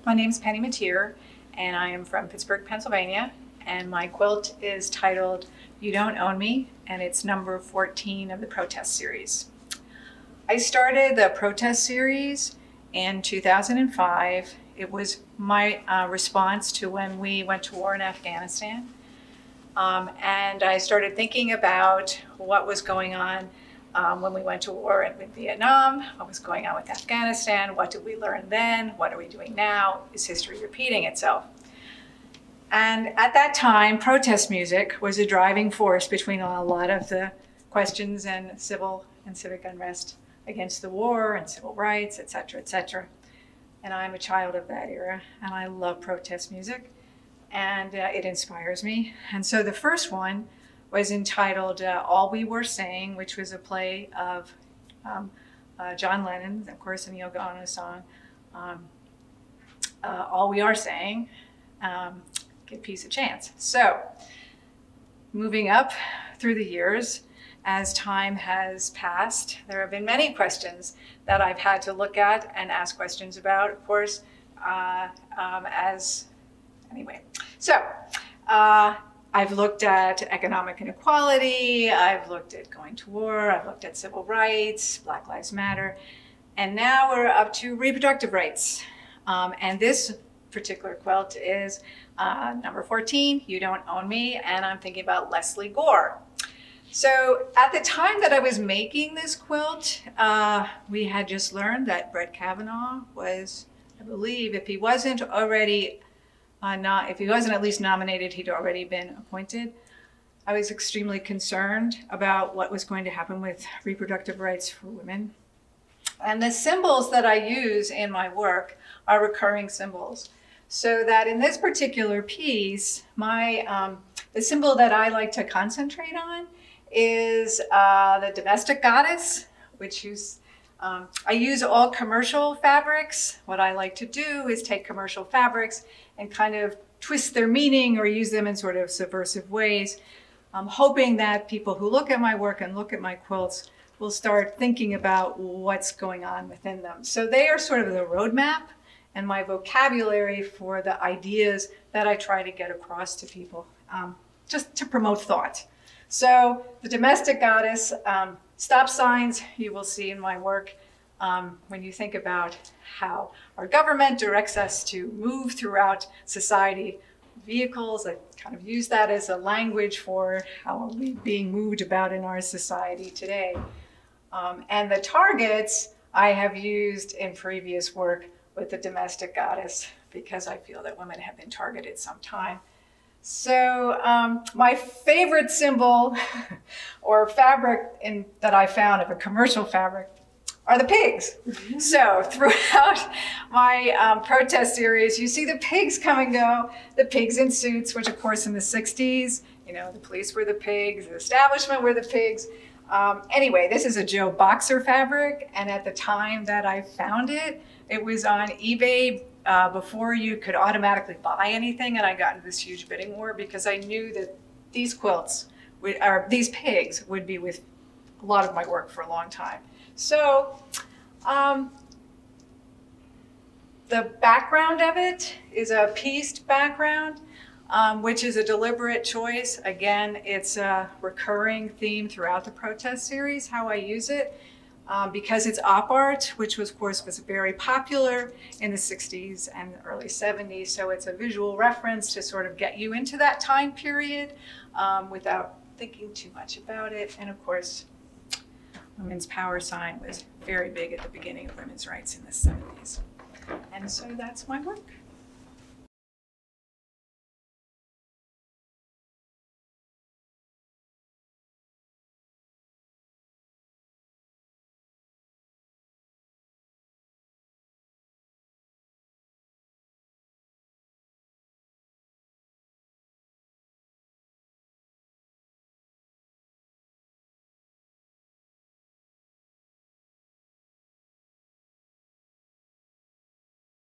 My name's Maater, and I am from Pittsburgh, Pennsylvania, and my quilt is titled You Don't Own Me, and it's number 14 of the protest series. I started the protest series in 2005. It was my response to when we went to war in Afghanistan. And I started thinking about what was going on when we went to war in Vietnam, what was going on with Afghanistan, what did we learn then, what are we doing now, is history repeating itself? And at that time, protest music was a driving force between a lot of the questions and civil and civic unrest against the war and civil rights, et cetera, et cetera. And I'm a child of that era, and I love protest music, and it inspires me. And so the first one was entitled All We Were Saying, which was a play of John Lennon, of course, and Yoko Ono's song, All We Are Saying, Give Peace a Chance. So, moving up through the years, as time has passed, there have been many questions that I've had to look at and ask questions about, of course, anyway. So, I've looked at economic inequality, I've looked at going to war, I've looked at civil rights, Black Lives Matter, and now we're up to reproductive rights. And this particular quilt is number 14, You Don't Own Me, and I'm thinking about Leslie Gore. So at the time that I was making this quilt, we had just learned that Brett Kavanaugh was, I believe, if he wasn't already if he wasn't at least nominated, he'd already been appointed. I was extremely concerned about what was going to happen with reproductive rights for women. And the symbols that I use in my work are recurring symbols. So that in this particular piece, the symbol that I like to concentrate on is the domestic goddess, which is I use all commercial fabrics. What I like to do is take commercial fabrics and kind of twist their meaning or use them in sort of subversive ways. I'm hoping that people who look at my work and look at my quilts will start thinking about what's going on within them. So they are sort of the roadmap and my vocabulary for the ideas that I try to get across to people, just to promote thought. So the domestic goddess, stop signs you will see in my work when you think about how our government directs us to move throughout society. Vehicles, I kind of use that as a language for how are we being moved about in our society today. And the targets I have used in previous work with the domestic goddess because I feel that women have been targeted sometime. So my favorite symbol or fabric that I found of a commercial fabric are the pigs. So throughout my protest series, you see the pigs come and go, the pigs in suits, which of course in the 60s, you know, the police were the pigs, the establishment were the pigs. Anyway, this is a Joe Boxer fabric, and at the time that I found it, it was on eBay before you could automatically buy anything, and I got into this huge bidding war because I knew that these quilts, or these pigs, would be with a lot of my work for a long time. So the background of it is a pieced background, which is a deliberate choice. Again, it's a recurring theme throughout the protest series, how I use it. Because it's op art, which was, of course, was very popular in the 60s and early 70s. So it's a visual reference to sort of get you into that time period without thinking too much about it. And of course, women's power sign was very big at the beginning of women's rights in the 70s. And so that's my work.